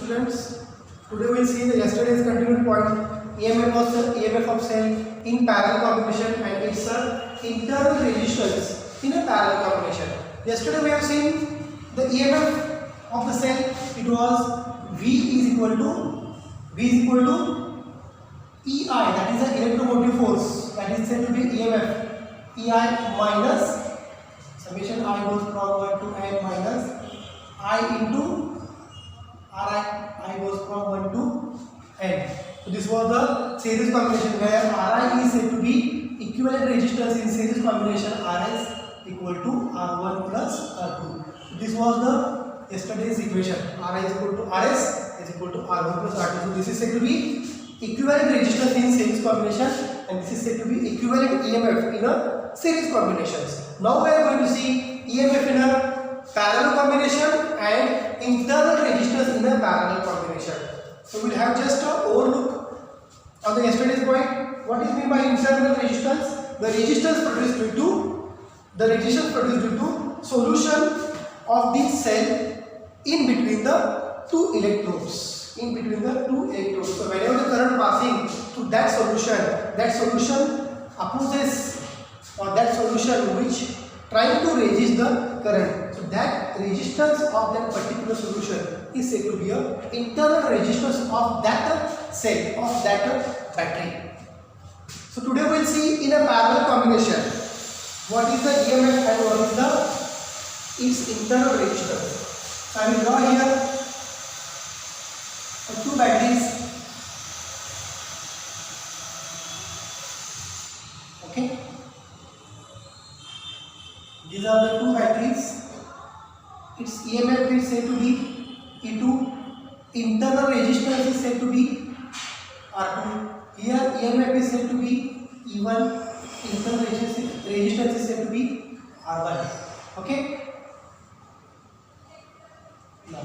students, today we will see the yesterday's continued point. EMF was the EMF of cell in parallel combination and its internal resistance in a parallel combination. Yesterday we have seen the EMF of the cell. It was V is equal to EI, that is the electromotive force, that is said to be EMF. EI minus summation I goes from 1 to n minus I into Ri, I goes from 1 to n. So this was the series combination where Ri is said to be equivalent resistance in series combination Rs equal to R1 plus R2. So this was the yesterday's equation. Ri is equal to Rs is equal to R1 plus R2. So this is said to be equivalent resistance in series combination and this is said to be equivalent EMF in a series combinations. Now we are going to see EMF in a parallel combination and internal resistance in a parallel combination. So we will have just an overlook on the yesterday's point. What is meant by internal resistance? The resistance produced due to solution of the cell in between the two electrodes. So whenever the current passing through that solution opposes or that solution which trying to resist the current. So that resistance of that particular solution is said to be a internal resistance of that cell, of that battery. So today we will see in a parallel combination what is the EMF and what is its internal resistance. So I will draw here two batteries. Okay, these are the two batteries. Its EMF is said to be E2, internal resistance is said to be R2. Here EMF is said to be E1, internal resistance is said to be R1. Okay. Now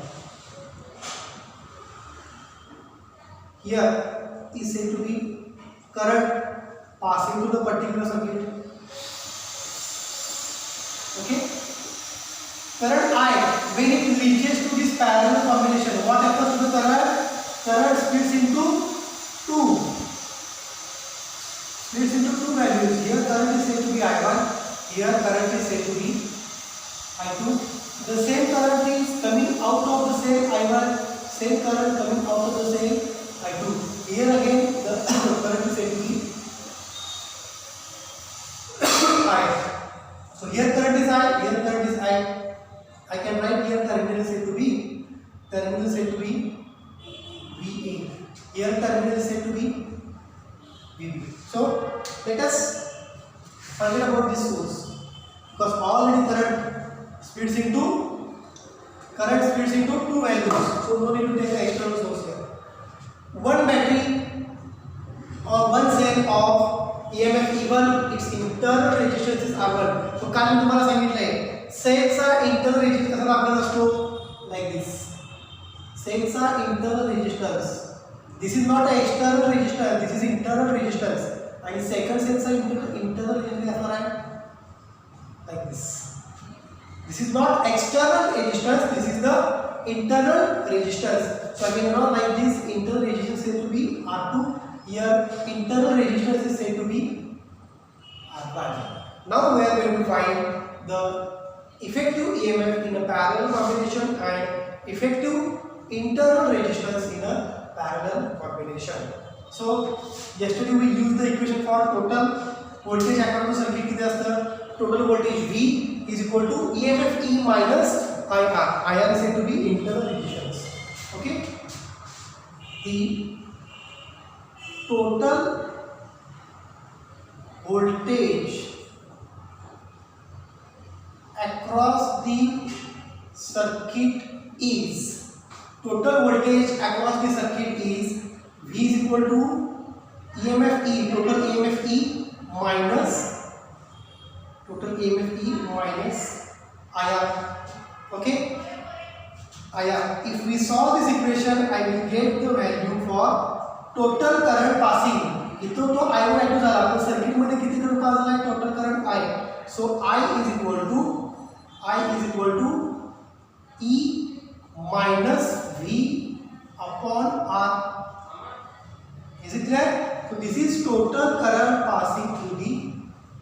here is said to be current passing through the particular circuit. Okay. Current I, when it reaches to this parallel combination, what happens to the current? Current splits into two values. Here current is said to be I1, here current is said to be I2. The same current is coming out of the cell I1, same current coming out of the cell I2. Here again the current is said to be I. So here current is I, here current is I. I can write here terminal is said to be VA. Here terminal is said to be VB. So let us forget about this source because already current splits into two values. So no need to take the external source here. One battery or one cell of EMF E1, its internal resistance is R1. So काल मी तुम्हाला सांगितले सेलचा internal resistance कसा दाखवला असतो like this. सेलचा internal resistance, this is not a external resistance, this is internal resistance. आणि second सेलचा internal resistance असणार आहे like this. This is not external resistance, this is the internal resistance. So I can now write this internal resistance said to be R2. Here internal resistance is said to be R1. Now we are going to find the effective EMF in a parallel combination and effective internal resistance in a parallel combination. So yesterday we used the equation for total voltage according to circuit. किती असतं? Total voltage V is equal to EMF E minus IR. IR is said to be internal resistance. Okay. The total voltage across the circuit is V is equal to EMF E, total EMF E minus IR. Okay, IR. If we solve this equation, I will get the value for total current passing. इथं तो I1 I2 झाला, पण circuit मध्ये किती current pass झाला? Total current I. So I is equal to E minus V upon R. Is it clear? So this is total current passing through the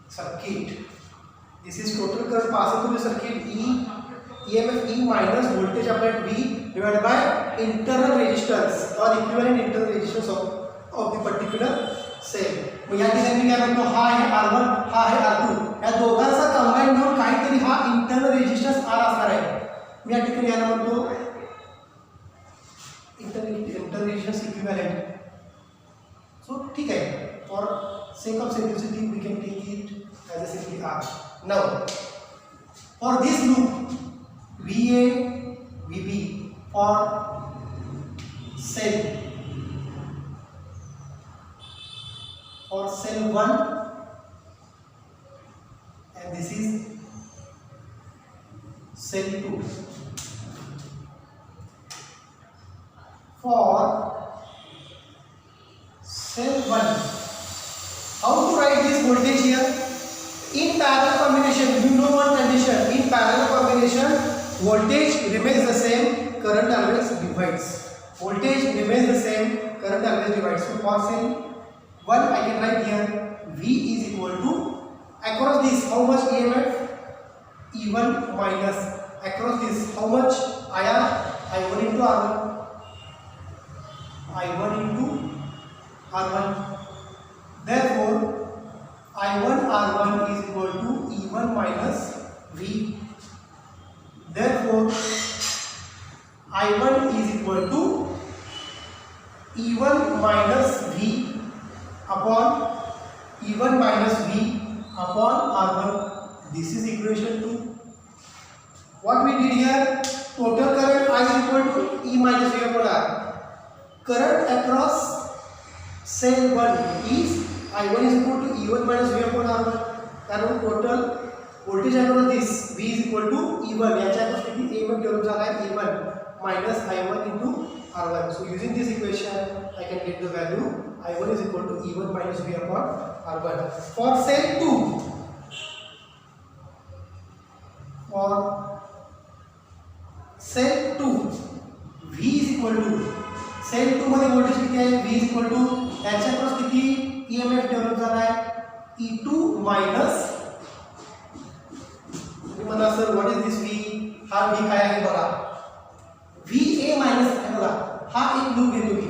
circuit. This is total current passing through the circuit. EMF E minus voltage applied V divided by internal resistance or equivalent internal resistance of the particular cell. मग या ठिकाणी मी काय म्हणतो, हा आहे R1, हा आहे R2, या दोघांचा कंबाईन होऊन काहीतरी हा इंटरनल रेजिस्टन्स R असणार आहे. मी या ठिकाणी याला म्हणतो इंटरनल रेजिस्टन्स इक्विव्हॅलेंट. सो ठीक आहे, for sake of simplicity we can take it as a simply R. Now for this loop VA VB for cell 1 and this is cell 2. For cell 1, how to write this voltage here? In parallel combination, you know one condition. In parallel combination, voltage remains the same, current always divides. Voltage remains the same, current always divides. So for cell 1, I can write here V is equal to, across this how much EMF? E1 minus, across this how much IR? I1 into R1. I1 into R1. Therefore I1 R1 is equal to E1 minus V. Therefore I1 is equal to E1 minus V upon E1 minus V upon R1. This is equation 2. What we did here, total current I is equal to E minus V upon R. Current across cell 1 is I1 is equal to E1 minus V upon R1. कारण total voltage across this V is equal to E1. याच्या across किती A1 develop झाला आहे, E1 minus I1 into R1. So using this equation, I can get the value I1 is equal to E1 minus V upon R1. For cell 2, for cell 2, V is equal to, cell 2 मध्ये voltage किती आहे, V is equal to याच्या across किती EMF develop झाला आहे, E2 minus, म्हणा sir what is this V, हा V काय आहे बघा, VA मायनस आहे बघा, हा एक लूप घेतो मी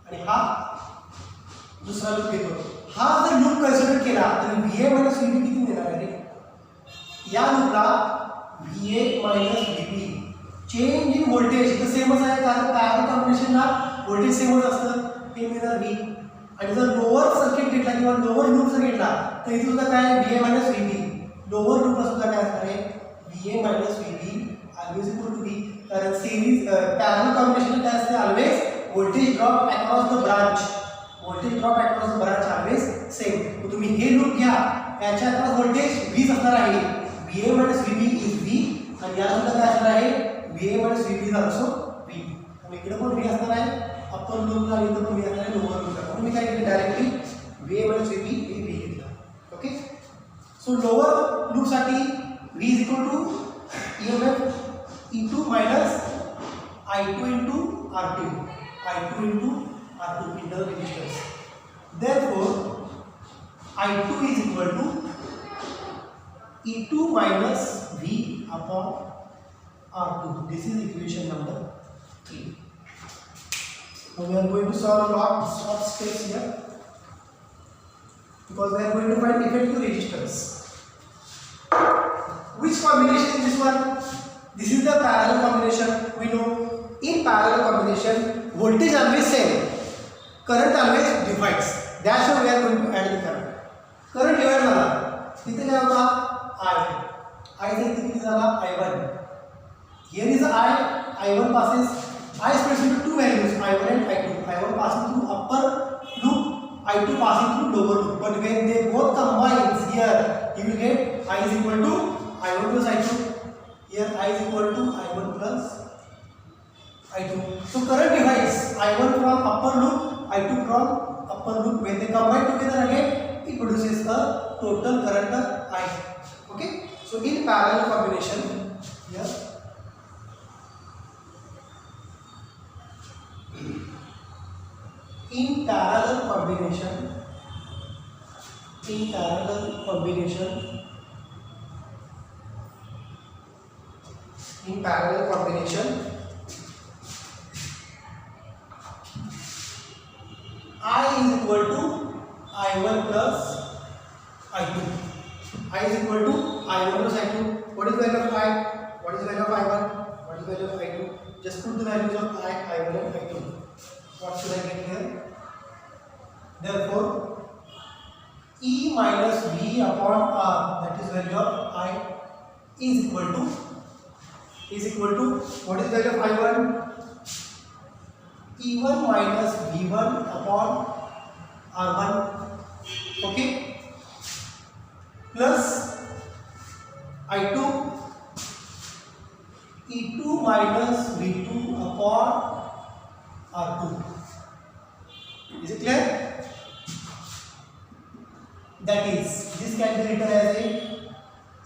आणि हा दुसरा लूप घेतो. हा जर लूप कन्सिडर केला तर VA मायनस VB किती देणार आहे? या लूपला VA minus VB change in voltage तर सेमच आहे, कारण पॅरलल कॉम्बिनेशनला व्होल्टेज सेमच असतं, हे मिळणार V. आणि जर लोअर सर्किट घेतला किंवा लोअर लूप जर घेतला तर इथे सुद्धा काय आहे, VA मायनस VB. लोअर लूपला सुद्धा काय असणार आहे, VA minus VB always equal to V. कारण सिरीज पॅरलल कॉम्बिनेशन काय असते, always voltage drop across the branch, voltage drop across the branch always same. तुम्ही हे लूप घ्या, याच्या अक्रॉस व्होल्टेज V असणार आहे, VA minus VB is V. आणि या सुद्धा काय असणार आहे, VA minus VB is also V. आणि इकडे पण V असणार आहे, अप्पर लूपला आणि इथं पण V असणार आहे लोअर लूपला. म्हणून मी काय केलं, डायरेक्टली VA मायनस VB हे V घेतलं. ओके, सो लोअर लूप साठी V is equal to EMF E2 minus I2 into R2, I2 into R2 internal resistance. Therefore I2 is equal to E2 minus V upon R2. This is equation number 3. Now we are going to solve lots of steps here because we are going to find effective resistance. Which combination is this one? This is the parallel combination. We know in parallel combination voltage always same, current always divides. That's why we are going to add the current. Current divide झाला, इथे काय होता I चा इथे किती झाला I1. Here is I1 passes, I splits into two values I1 and I2. I1 passing through upper loop, I2 passing through lower loop. But when they both combine here, you will get I is equal to I1 plus I2. Here I is equal to I1 plus I2. So current divides I1 from upper loop, I2 from upper loop. When they combine together again, it produces a total current I. Okay. So in parallel combination, here in parallel combination, in parallel combination, in parallel combination, I is equal to I1 plus I2. I is equal to I1 plus I2. What is the value of I? What is the value of I1? What is the value of I2? Just put the values of I1 and I2. What should I get here? Therefore, E minus V upon R, that is value of I, is equal to what is the value of I1? E1 minus V1 upon R1, okay, plus I2 E2 minus V2 upon R2. Is it clear? That is, this can be written as a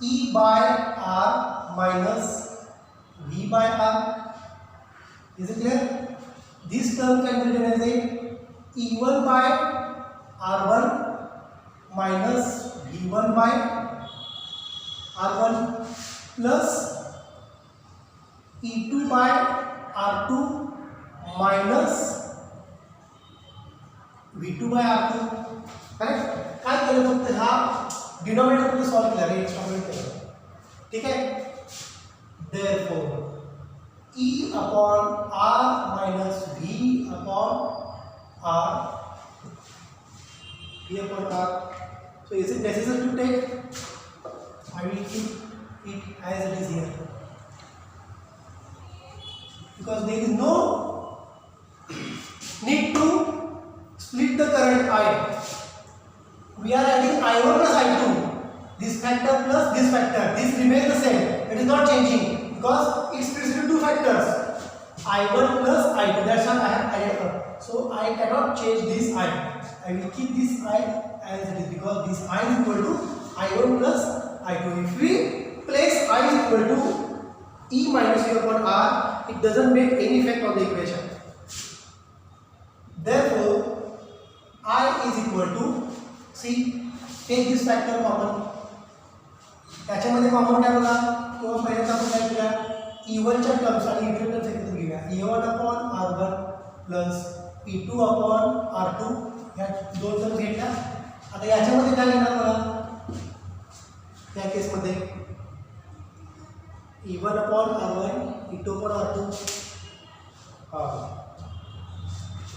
E by R minus V by R. Is it clear? This term can be written as a E1 by R1 minus V1 by R1 plus E2 by R2 minus V2 by R2. Correct? काय केलं फक्त हा denominator मध्ये solve केला रे, extrapolate केला. ठीक आहे? Therefore E upon R minus V upon R, V upon R. So is it necessary to take? I will keep it as it is here, because there is no need to split the current I. We are adding I1 plus I2. This factor plus this factor. This remains the same. It is not changing because it splits into two factors. I1 plus I2. That's what I have added up. So I cannot change this I. I will keep this I as it is because this I is equal to I1 plus I2. If we place I is equal to E minus V upon R, it doesn't make any effect on the equation. Therefore, I is equal to, see, take this factor common. त्याच्यामध्ये common काय बघा, किंवा पहिल्यांदा आपण काय केला, E1 च्या terms आणि E2 टर्म्स एकत्र घेऊया. E1 upon R1 plus E2 upon R2 या दोन टर्म्स घेतल्या. आता याच्यामध्ये काय घेणार बघा, त्या केसमध्ये E1 upon R1, E2 upon R2.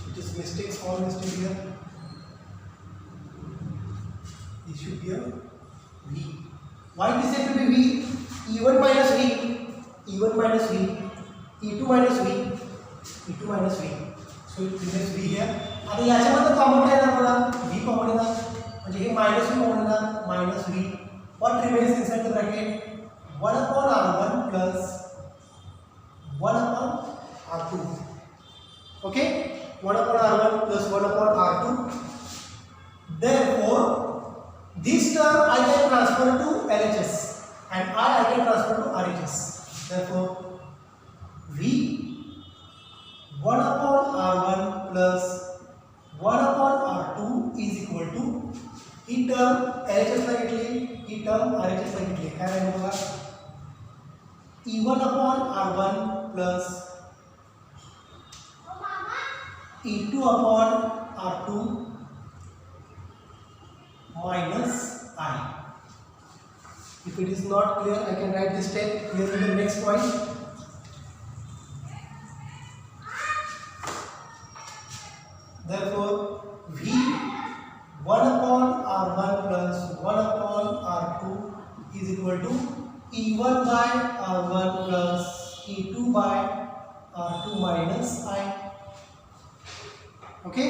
It is mistake, small mistake here. It should be a V. Why it is said to be V? E1 minus V, E1 minus V, E2 minus V, E2 minus V. So it remains V here. आता याच्यामध्ये common काय येणार बघा, V common येणार, म्हणजे हे minus V common येणार, minus V. What remains inside the bracket? 1 upon R1 plus 1 upon R2. Okay? 1 upon R1 plus 1 upon R2. Therefore, this term I can transfer to LHS and I can transfer to RHS. Therefore, V 1 upon R1 plus 1 upon R2 is equal to E term LHS ला घेतली, E term RHS ला घेतली. काय राहील बघा, E1 upon R1 plus E2 upon R2 minus I. If it is not clear, I can write this step here in the next point. Therefore, V 1 upon R1 plus 1 upon R2 is equal to E1 by R1 plus E2 by R2 minus I. Okay?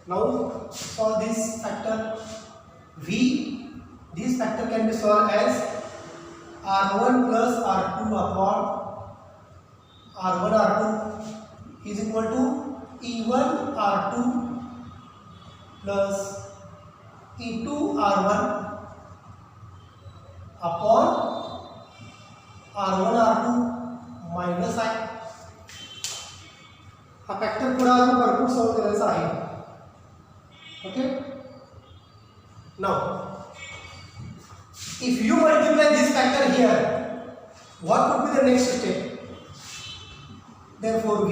Now solve this factor V. This factor can be solved as R1 plus R2 upon R1 R2 is equal to E1 R2 plus E2 R1 upon R1 R2 minus I. हा factor पुढे अजून भरपूर solve करायचा आहे. Okay. Now, if you multiply this factor here, what would be the next step? Therefore, V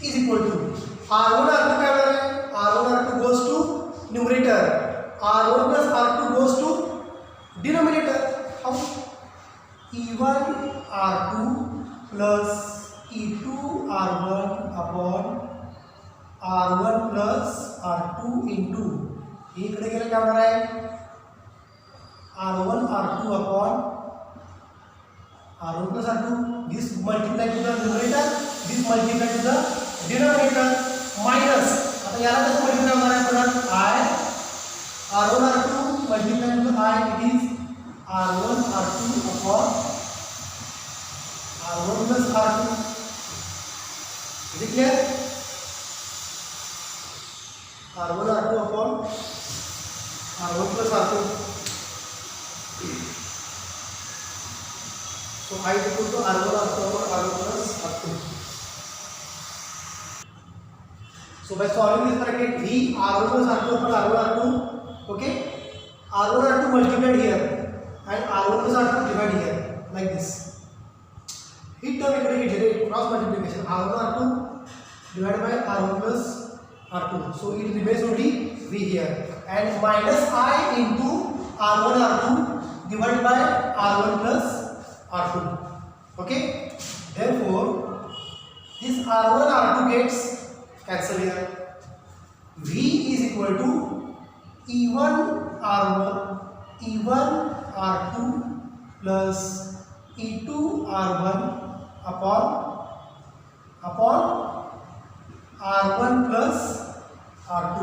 is equal to R1 R2 क्या बना है? R1 R2 goes to numerator, R1 plus R2 goes to denominator. How? E1 R2 plus E2 R1 upon R1 plus R2 into ये इकडे गेलं क्या बना है? R1 R2 upon R1 plus R2. This multiply to the numerator, this multiply to the denominator, minus आता याला कसं multiply होणार आहे? परत I R1 R2 multiply to I, it is R1 R2 upon R1 plus R2. Is it clear? R1 R2 upon R1 plus R2. So I is equal to R1 R2 upon R1 plus R2. So by solving this bracket, V R1 plus R2 upon R1 R2, okay, R1 R2 multiplied here and R1 plus R2 divided here like this. Hit term equation cross multiplication R1 R2 divided by R1 plus R2. So it remains only V here and minus I into R1 R2 divided by R1 plus R2. Okay. Therefore, this R1 R2 gets cancelled here. V is equal to E1 R2 plus E2 R1 upon R1 plus R2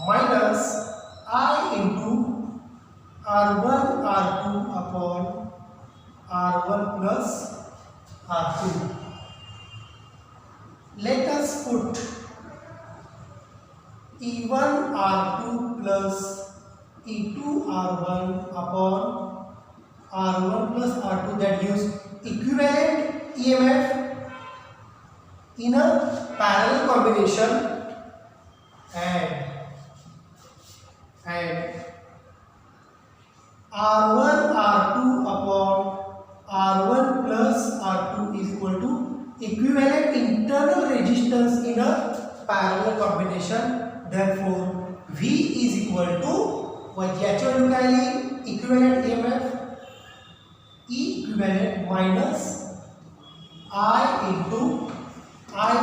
minus I into R1 R2 upon R1 plus R2. Let us put E1 R2 plus E2 R1 upon R1 plus R2, that gives equivalent EMF in a parallel combination and R1 R2 upon R1 plus R2 is equal to equivalent internal resistance in a parallel combination. Therefore, V is equal to याच्या value काय आली? Equivalent EMF E equivalent minus I into R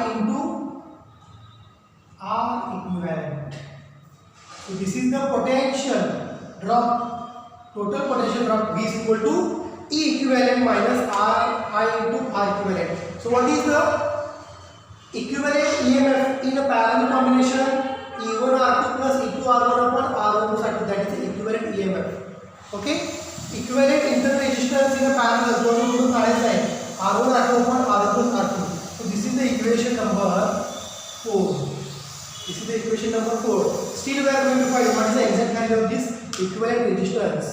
equivalent. So this is the potential drop, total potential drop. V is equal to E equivalent minus I into R equivalent. So what is the equivalent EMF in a parallel combination? E1 R2 plus E2 R1 upon R1 plus R2, that is the equivalent EMF. Okay, equivalent internal resistance in a parallel दोनों दोनों काढायचं आहे. R1 R2 upon R1 plus R2. So this is the equation number 4. This is the equation number 4. Still we are going to find what is the exact value of this equivalent resistance.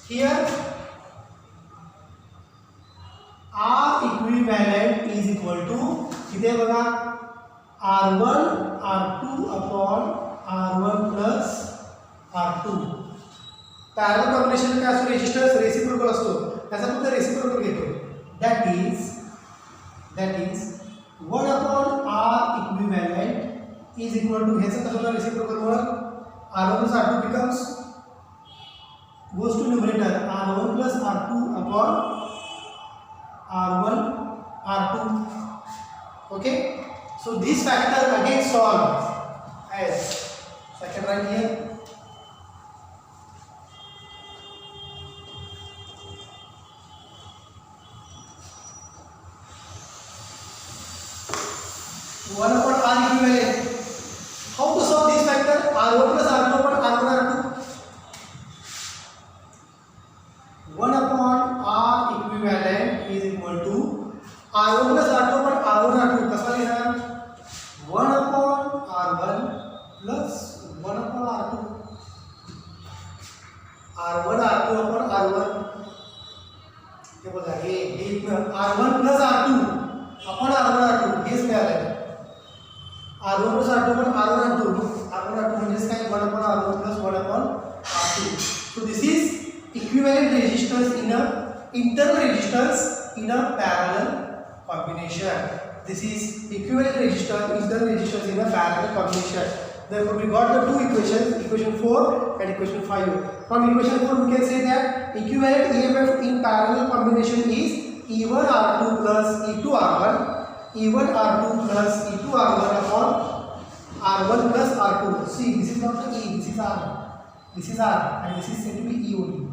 Here R equivalent is equal to किती बघा R1 R2 upon R1 plus R2. Parallel combination काय असतो? Resistance reciprocal असतो, त्याचा फक्त reciprocal घेतो. that is 1 upon R equivalent is equal to ह्याचं कसं होणार? Reciprocal were R1 plus R2 becomes goes to numerator R1 plus R2 upon R1 R2. Okay, so this factor again solve as second right here. One upon R equivalent. How to solve this factor? R1 plus R2 upon R1 R2. 1 upon R equivalent is equal to R1 plus R2 upon R1 R2. कसा लिहिणार? 1 upon R1 plus 1 upon R2. R1 R2 upon R1. हे बघा हे R1 plus R2 upon R1 R2 हेच मिळालं. R1 plus R2 पण R1 R2 म्हणजेच काय 1 upon R1 plus 1 upon R2. So this is equivalent resistors in a internal resistors in a parallel combination. This is equivalent resistor internal resistors in a parallel combination. Therefore we got the two equations, equation 4 and equation 5. From equation 4 we can say that equivalent EMF in parallel combination is E1 R2 plus E2 R1, E1 R2 plus E2 R1 upon R1 plus R2. See, this is not the E, this is R. This is R and this is said to be E only.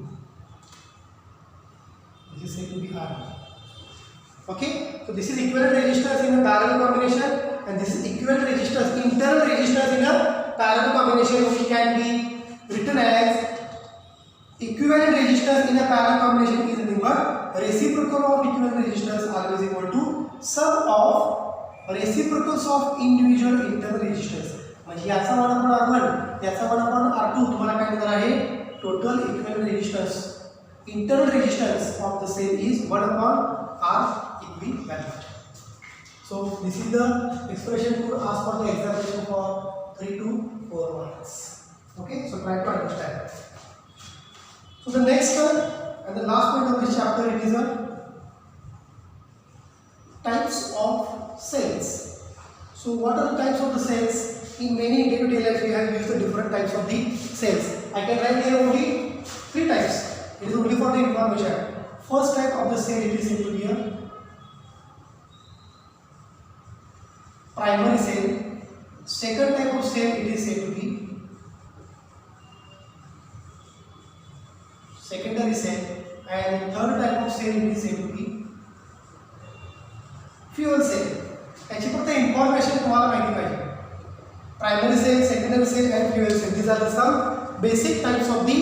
This is said to be R. Okay, so this is equivalent resistors in a parallel combination and this is equivalent resistors, internal resistors in a parallel combination, which can be written as equivalent resistors in a parallel combination is nothing but reciprocal of equivalent resistors always equal to sum of reciprocals of individual internal resistors. म्हणजे याचा 1 upon R1 याचा 1 upon R2 तुम्हाला काय देणार आहे total equivalent resistance internal resistance of the cell is 1 upon R equivalent. So this is the expression to ask for the examination for 3 to 4 marks. Okay, so try to understand. So the next one and the last point of this chapter, it is a types of cells. So what are the types of the cells? In many day-to-day life we have used the different types of the cells. I can write here only 3 types. It is only for the information. First type of the cell, it is said to be a primary cell. Second type of cell, it is said to be secondary cell, and third type of cell, it is said to be fuel cell. याची फक्त information तुम्हाला माहिती पाहिजे. Primary cell, secondary cell and fuel cell, these are the some basic types of the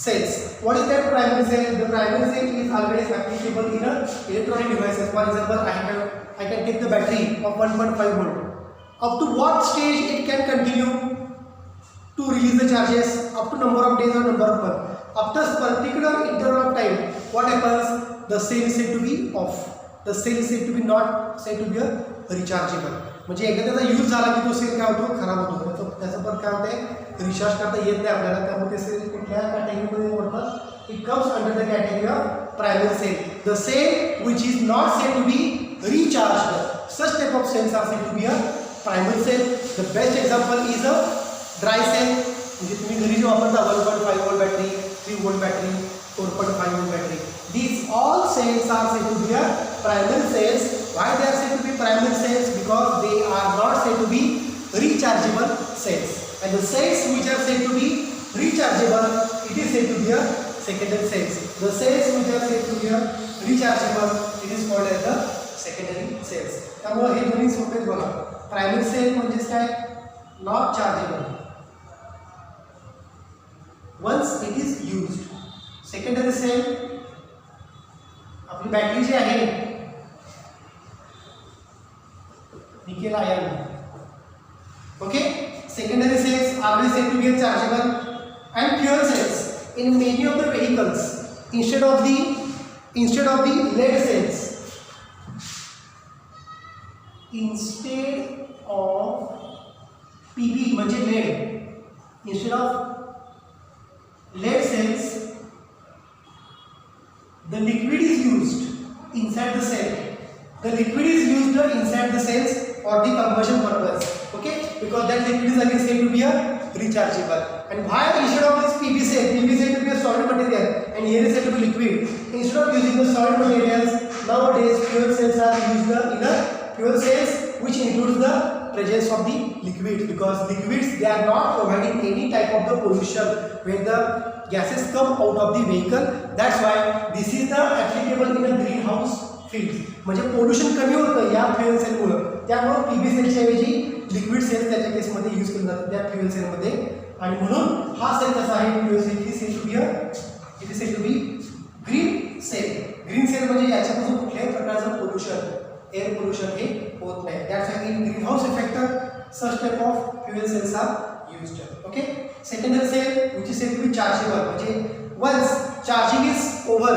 cells. What is that primary cell? The primary cell is always applicable in a electronic devices. For example, I can take the battery of 1.5 volt. Up to what stage it can continue to release the charges? Up to number of days or number of months. After a particular interval of time, what happens? The cell is said to be off. The cell is said to be not said to be a rechargeable. म्हणजे एकदा त्याचा use झाला की तो cell काय होतो खराब होतो. त्याचं पण काय होते रिचार्ज करता येत नाही आपल्याला. त्यामुळे ते सेल कुठल्या कॅटेगरीमध्ये मोडतात? It comes under the category of primary cell. The cell which is not said to be recharged. Such type of cells are said to be a primary cell. The best example is a dry cell. म्हणजे तुम्ही घरी जे वापरता 1.5 volt battery, 3 volt battery, 4.5 volt battery. These all cells are said to be a primary cells. Why they are said to be primary cells? Because they are not said to be rechargeable cells. And the cells which are said to be rechargeable, it is said to be a secondary cells. The cells which are said to be a rechargeable, it is called as the secondary cells. त्यामुळे हे दोन्ही सोपेच बघा. Primary cell म्हणजे काय not chargeable once it is used. Secondary cell आपली battery जी आहे nickel ion. Okay, secondary cells always said to be chargeable. And fuel cells in many of the vehicles instead of the lead cells, instead of PB म्हणजे lead, instead of lead cells the liquid is used inside the cell. The liquid is used inside the cells for the combustion purpose. Okay, because that liquid is again said to be a rechargeable. And why instead of this PB said to be a solid material and here is said to be liquid, instead of using the solid materials, nowadays fuel cells are used in a fuel cells which includes the presence of the liquids, because liquids they are not providing any type of the pollution when the gases come out of the vehicle. That's why this is the applicable in a greenhouse field. म्हणजे pollution कमी होतं या fuel सेलमुळे. त्यामुळे PB सेलच्या ऐवजी liquid cell त्याच्या केसमध्ये use केले जातात त्या फ्युएल सेलमध्ये. आणि म्हणून हा सेल कसा आहे fuel cell is said to be green cell. Green cell म्हणजे याच्यापासून कुठल्याही प्रकारचं पोल्युशन एअर पोल्युशन हे होत नाही. That's why in green house effect such type of fuel cells are used. Okay, secondary cell which is said to be chargeable म्हणजे once charging is over,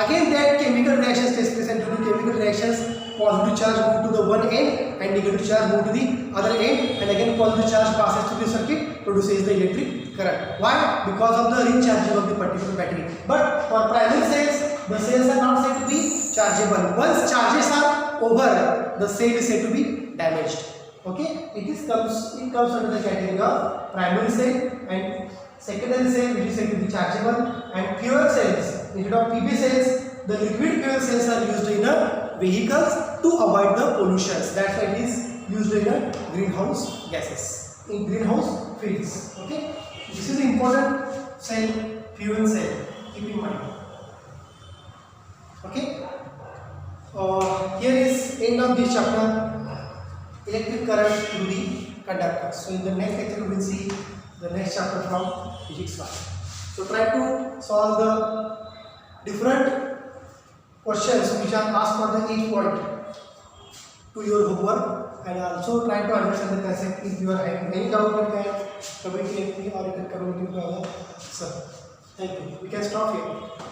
again that chemical reactions takes place, and due to chemical reactions positive charge move to the one end and negative charge move to the other end, and again positive charge passes through the circuit, produces the electric current. Why? Because of the recharging of the particular battery. But for primary cells, the cells are not said to be chargeable. Once charges are over, the cell is said to be damaged. Okay, it comes under the category of primary cell and secondary cell, which is said to be chargeable, and fuel cells. Instead of PV cells, the liquid fuel cells are used in vehicles to avoid the pollutions. That's why it is used in greenhouse gases, in greenhouse fields. Okay, this is the important cell, fuel cell. Keep in mind. Okay, here is end of this chapter. Electric current through the conductors. So in the next lecture we will see the next chapter from physics 1. So try to solve the different questions which are asked for the each point to your homework, and also try to understand the concept. If you are having any doubt, you can communicate with me or you can communicate with our sir. Thank you. We can stop here.